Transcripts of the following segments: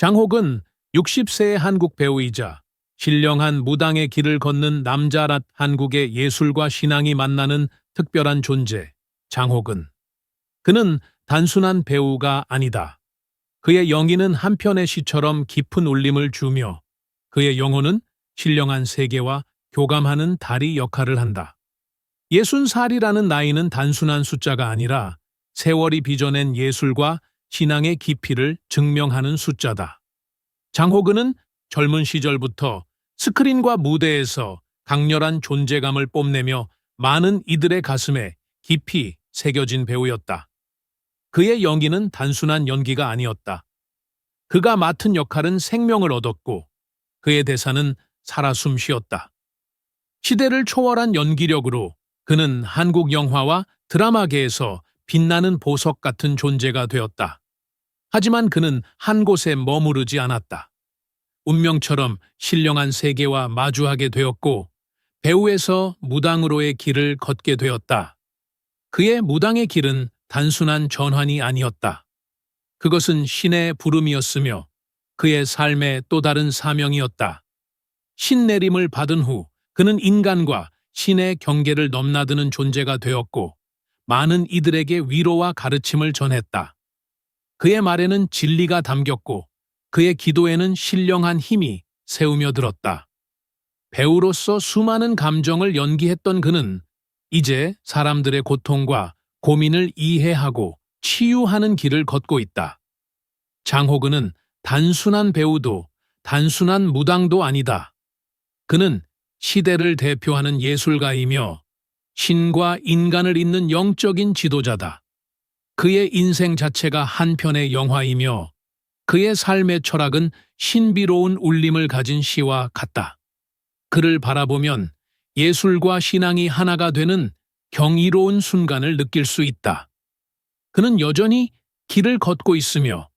장옥은 60세의 한국 배우이자 신령한 무당의 길을 걷는 남자랏 한국의 예술과 신앙이 만나는 특별한 존재, 장옥은. 그는 단순한 배우가 아니다. 그의 영혼은 한편의 시처럼 깊은 울림을 주며 그의 영혼은 신령한 세계와 교감하는 다리 역할을 한다. 60살이라는 나이는 단순한 숫자가 아니라 세월이 빚어낸 예술과 신앙의 깊이를 증명하는 숫자다. 장호근은 젊은 시절부터 스크린과 무대에서 강렬한 존재감을 뽐내며 많은 이들의 가슴에 깊이 새겨진 배우였다. 그의 연기는 단순한 연기가 아니었다. 그가 맡은 역할은 생명을 얻었고 그의 대사는 살아 숨쉬었다. 시대를 초월한 연기력으로 그는 한국 영화와 드라마계에서 빛나는 보석 같은 존재가 되었다. 하지만 그는 한 곳에 머무르지 않았다. 운명처럼 신령한 세계와 마주하게 되었고 배우에서 무당으로의 길을 걷게 되었다. 그의 무당의 길은 단순한 전환이 아니었다. 그것은 신의 부름이었으며 그의 삶의 또 다른 사명이었다. 신내림을 받은 후 그는 인간과 신의 경계를 넘나드는 존재가 되었고 많은 이들에게 위로와 가르침을 전했다. 그의 말에는 진리가 담겼고 그의 기도에는 신령한 힘이 새우며 들었다. 배우로서 수많은 감정을 연기했던 그는 이제 사람들의 고통과 고민을 이해하고 치유하는 길을 걷고 있다. 장호근은 단순한 배우도 단순한 무당도 아니다. 그는 시대를 대표하는 예술가이며 신과 인간을 잇는 영적인 지도자다. 그의 인생 자체가 한 편의 영화이며 그의 삶의 철학은 신비로운 울림을 가진 시와 같다. 그를 바라보면 예술과 신앙이 하나가 되는 경이로운 순간을 느낄 수 있다. 그는 여전히 길을 걷고 있으며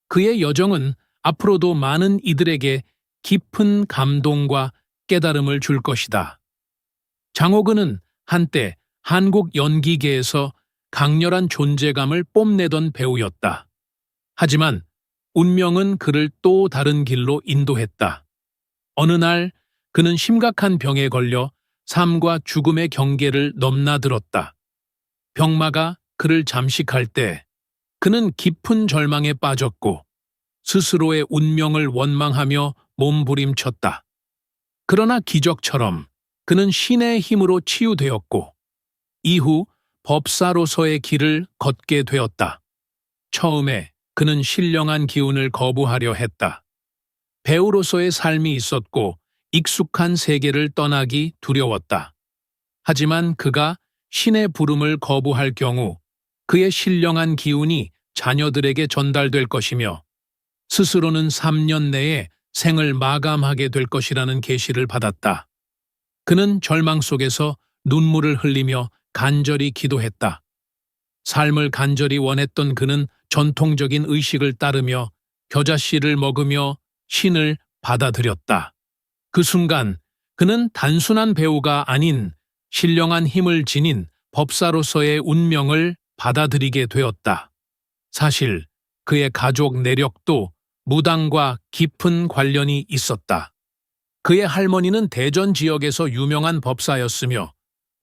그의 여정은 앞으로도 많은 이들에게 깊은 감동과 깨달음을 줄 것이다. 장호근은 한때 한국 연기계에서 강렬한 존재감을 뽐내던 배우였다. 하지만 운명은 그를 또 다른 길로 인도했다. 어느 날 그는 심각한 병에 걸려 삶과 죽음의 경계를 넘나들었다. 병마가 그를 잠식할 때 그는 깊은 절망에 빠졌고 스스로의 운명을 원망하며 몸부림쳤다. 그러나 기적처럼 그는 신의 힘으로 치유되었고 이후 법사로서의 길을 걷게 되었다. 처음에 그는 신령한 기운을 거부하려 했다. 배우로서의 삶이 있었고 익숙한 세계를 떠나기 두려웠다. 하지만 그가 신의 부름을 거부할 경우 그의 신령한 기운이 자녀들에게 전달될 것이며 스스로는 3년 내에 생을 마감하게 될 것이라는 계시를 받았다. 그는 절망 속에서 눈물을 흘리며 간절히 기도했다. 삶을 간절히 원했던 그는 전통적인 의식을 따르며 겨자씨를 먹으며 신을 받아들였다. 그 순간 그는 단순한 배우가 아닌 신령한 힘을 지닌 법사로서의 운명을 받아들이게 되었다. 사실 그의 가족 내력도 무당과 깊은 관련이 있었다. 그의 할머니는 대전 지역에서 유명한 법사였으며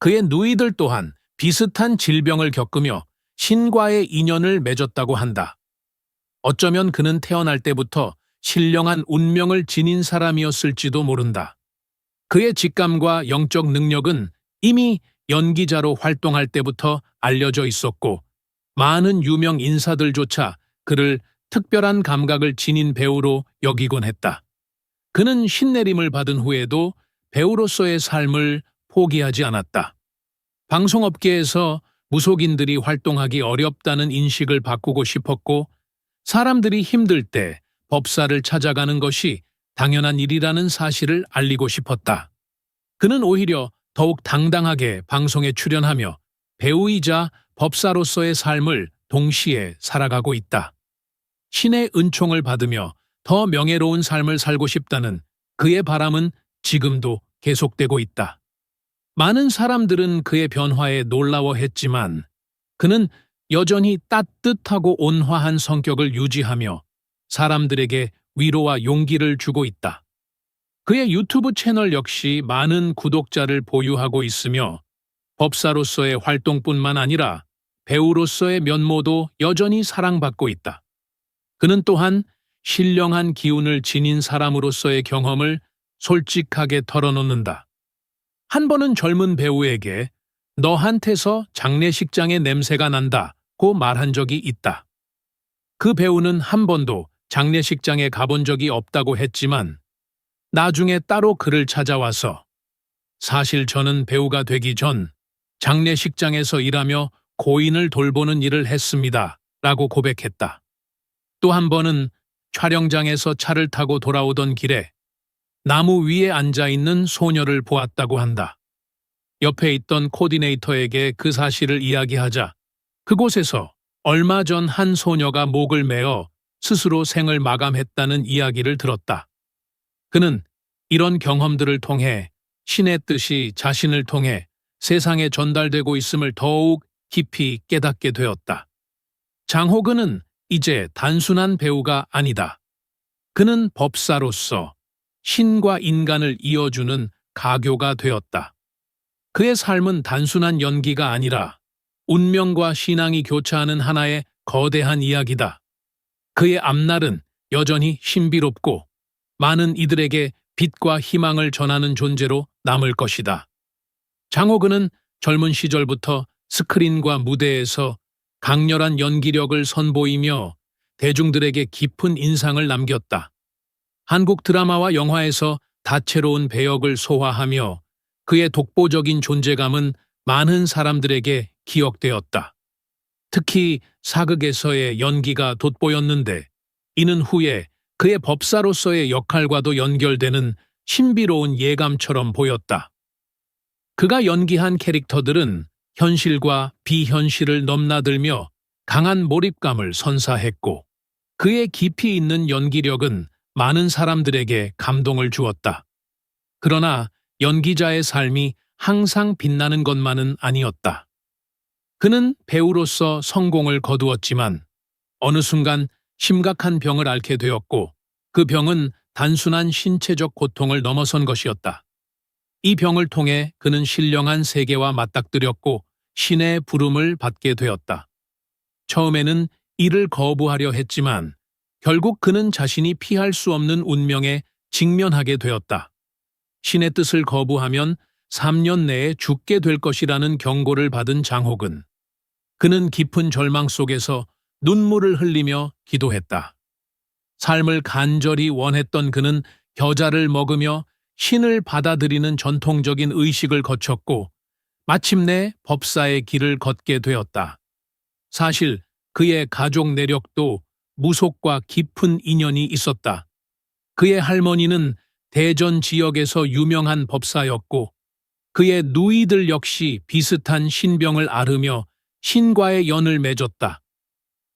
그의 누이들 또한 비슷한 질병을 겪으며 신과의 인연을 맺었다고 한다. 어쩌면 그는 태어날 때부터 신령한 운명을 지닌 사람이었을지도 모른다. 그의 직감과 영적 능력은 이미 연기자로 활동할 때부터 알려져 있었고 많은 유명 인사들조차 그를 특별한 감각을 지닌 배우로 여기곤 했다. 그는 신내림을 받은 후에도 배우로서의 삶을 포기하지 않았다. 방송업계에서 무속인들이 활동하기 어렵다는 인식을 바꾸고 싶었고 사람들이 힘들 때 법사를 찾아가는 것이 당연한 일이라는 사실을 알리고 싶었다. 그는 오히려 더욱 당당하게 방송에 출연하며 배우이자 법사로서의 삶을 동시에 살아가고 있다. 신의 은총을 받으며 더 명예로운 삶을 살고 싶다는 그의 바람은 지금도 계속되고 있다. 많은 사람들은 그의 변화에 놀라워했지만 그는 여전히 따뜻하고 온화한 성격을 유지하며 사람들에게 위로와 용기를 주고 있다. 그의 유튜브 채널 역시 많은 구독자를 보유하고 있으며 법사로서의 활동뿐만 아니라 배우로서의 면모도 여전히 사랑받고 있다. 그는 또한 신령한 기운을 지닌 사람으로서의 경험을 솔직하게 털어놓는다. 한 번은 젊은 배우에게 너한테서 장례식장의 냄새가 난다고 말한 적이 있다. 그 배우는 한 번도 장례식장에 가본 적이 없다고 했지만 나중에 따로 그를 찾아와서 사실 저는 배우가 되기 전 장례식장에서 일하며 고인을 돌보는 일을 했습니다. 라고 고백했다. 또 한 번은 촬영장에서 차를 타고 돌아오던 길에 나무 위에 앉아 있는 소녀를 보았다고 한다. 옆에 있던 코디네이터에게 그 사실을 이야기하자 그곳에서 얼마 전 한 소녀가 목을 메어 스스로 생을 마감했다는 이야기를 들었다. 그는 이런 경험들을 통해 신의 뜻이 자신을 통해 세상에 전달되고 있음을 더욱 깊이 깨닫게 되었다. 장호근은 이제 단순한 배우가 아니다. 그는 법사로서 신과 인간을 이어주는 가교가 되었다. 그의 삶은 단순한 연기가 아니라 운명과 신앙이 교차하는 하나의 거대한 이야기다. 그의 앞날은 여전히 신비롭고 많은 이들에게 빛과 희망을 전하는 존재로 남을 것이다. 장호근은 젊은 시절부터 스크린과 무대에서 강렬한 연기력을 선보이며 대중들에게 깊은 인상을 남겼다. 한국 드라마와 영화에서 다채로운 배역을 소화하며 그의 독보적인 존재감은 많은 사람들에게 기억되었다. 특히 사극에서의 연기가 돋보였는데 이는 후에 그의 법사로서의 역할과도 연결되는 신비로운 예감처럼 보였다. 그가 연기한 캐릭터들은 현실과 비현실을 넘나들며 강한 몰입감을 선사했고 그의 깊이 있는 연기력은 많은 사람들에게 감동을 주었다. 그러나 연기자의 삶이 항상 빛나는 것만은 아니었다. 그는 배우로서 성공을 거두었지만 어느 순간 심각한 병을 앓게 되었고 그 병은 단순한 신체적 고통을 넘어선 것이었다. 이 병을 통해 그는 신령한 세계와 맞닥뜨렸고 신의 부름을 받게 되었다. 처음에는 이를 거부하려 했지만 결국 그는 자신이 피할 수 없는 운명에 직면하게 되었다. 신의 뜻을 거부하면 3년 내에 죽게 될 것이라는 경고를 받은 장호근. 그는 깊은 절망 속에서 눈물을 흘리며 기도했다. 삶을 간절히 원했던 그는 겨자를 먹으며 신을 받아들이는 전통적인 의식을 거쳤고 마침내 법사의 길을 걷게 되었다. 사실 그의 가족 내력도 무속과 깊은 인연이 있었다. 그의 할머니는 대전 지역에서 유명한 법사였고 그의 누이들 역시 비슷한 신병을 앓으며 신과의 연을 맺었다.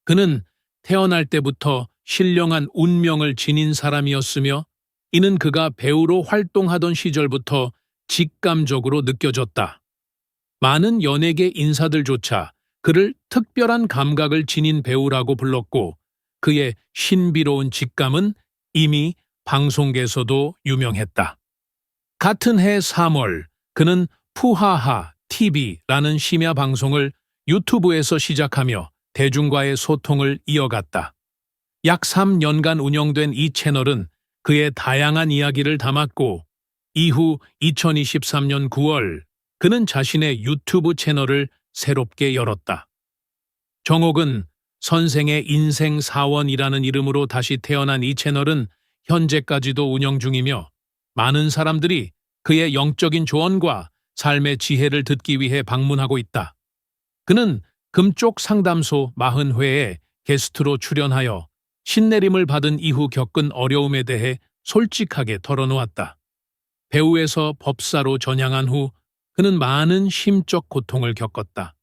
그는 태어날 때부터 신령한 운명을 지닌 사람이었으며 이는 그가 배우로 활동하던 시절부터 직감적으로 느껴졌다. 많은 연예계 인사들조차 그를 특별한 감각을 지닌 배우라고 불렀고 그의 신비로운 직감은 이미 방송계에서도 유명했다. 같은 해 3월 그는 푸하하 TV라는 심야 방송을 유튜브에서 시작하며 대중과의 소통을 이어갔다. 약 3년간 운영된 이 채널은 그의 다양한 이야기를 담았고 이후 2023년 9월 그는 자신의 유튜브 채널을 새롭게 열었다. 정옥은 선생의 인생 사원이라는 이름으로 다시 태어난 이 채널은 현재까지도 운영 중이며 많은 사람들이 그의 영적인 조언과 삶의 지혜를 듣기 위해 방문하고 있다. 그는 금쪽 상담소 40회에 게스트로 출연하여 신내림을 받은 이후 겪은 어려움에 대해 솔직하게 털어놓았다. 배우에서 법사로 전향한 후 그는 많은 심적 고통을 겪었다.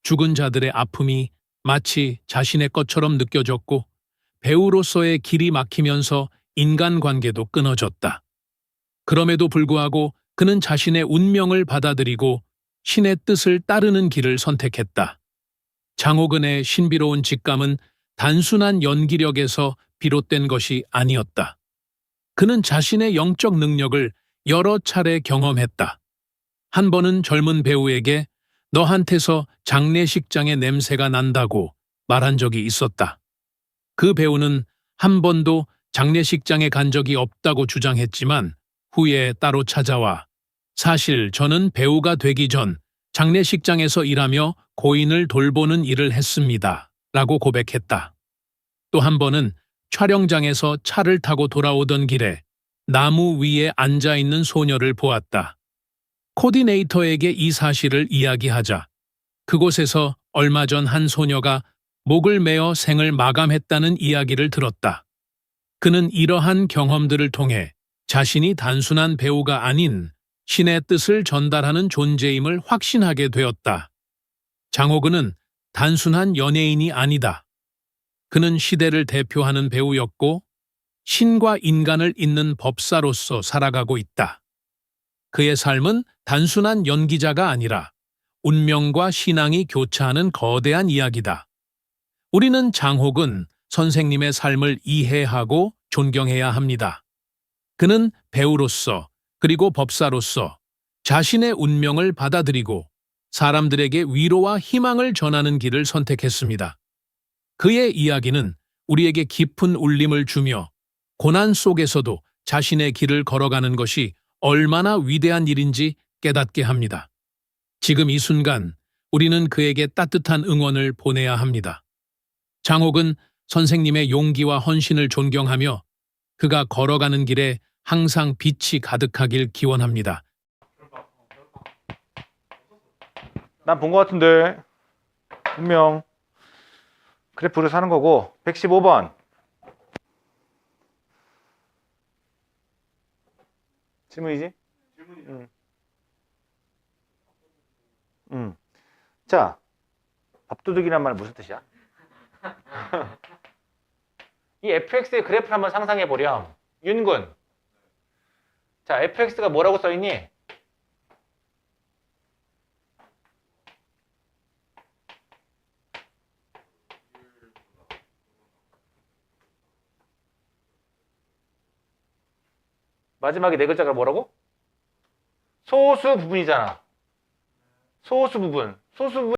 죽은 자들의 아픔이 마치 자신의 것처럼 느껴졌고 배우로서의 길이 막히면서 인간관계도 끊어졌다. 그럼에도 불구하고 그는 자신의 운명을 받아들이고 신의 뜻을 따르는 길을 선택했다. 장호근의 신비로운 직감은 단순한 연기력에서 비롯된 것이 아니었다. 그는 자신의 영적 능력을 여러 차례 경험했다. 한 번은 젊은 배우에게 너한테서 장례식장의 냄새가 난다고 말한 적이 있었다. 그 배우는 한 번도 장례식장에 간 적이 없다고 주장했지만 후에 따로 찾아와 사실 저는 배우가 되기 전 장례식장에서 일하며 고인을 돌보는 일을 했습니다. 라고 고백했다. 또 한 번은 촬영장에서 차를 타고 돌아오던 길에 나무 위에 앉아 있는 소녀를 보았다. 코디네이터에게 이 사실을 이야기하자 그곳에서 얼마 전 한 소녀가 목을 메어 생을 마감했다는 이야기를 들었다. 그는 이러한 경험들을 통해 자신이 단순한 배우가 아닌 신의 뜻을 전달하는 존재임을 확신하게 되었다. 장호근은 단순한 연예인이 아니다. 그는 시대를 대표하는 배우였고 신과 인간을 잇는 법사로서 살아가고 있다. 그의 삶은 단순한 연기자가 아니라 운명과 신앙이 교차하는 거대한 이야기다. 우리는 장호근 선생님의 삶을 이해하고 존경해야 합니다. 그는 배우로서 그리고 법사로서 자신의 운명을 받아들이고 사람들에게 위로와 희망을 전하는 길을 선택했습니다. 그의 이야기는 우리에게 깊은 울림을 주며 고난 속에서도 자신의 길을 걸어가는 것이 얼마나 위대한 일인지 깨닫게 합니다. 지금 이 순간 우리는 그에게 따뜻한 응원을 보내야 합니다. 장호근 선생님의 용기와 헌신을 존경하며 그가 걸어가는 길에 항상 빛이 가득하길 기원합니다. 난 본 것 같은데 분명 그래프를 사는 거고 115번 질문이지? 자, 밥도둑이란 말은 무슨 뜻이야? 이 fx의 그래프를 한번 상상해 보렴. 윤군. 자, fx가 뭐라고 써있니? 마지막에 네 글자가 뭐라고? 소수 부분이잖아. 소수 부분. 소수 부분.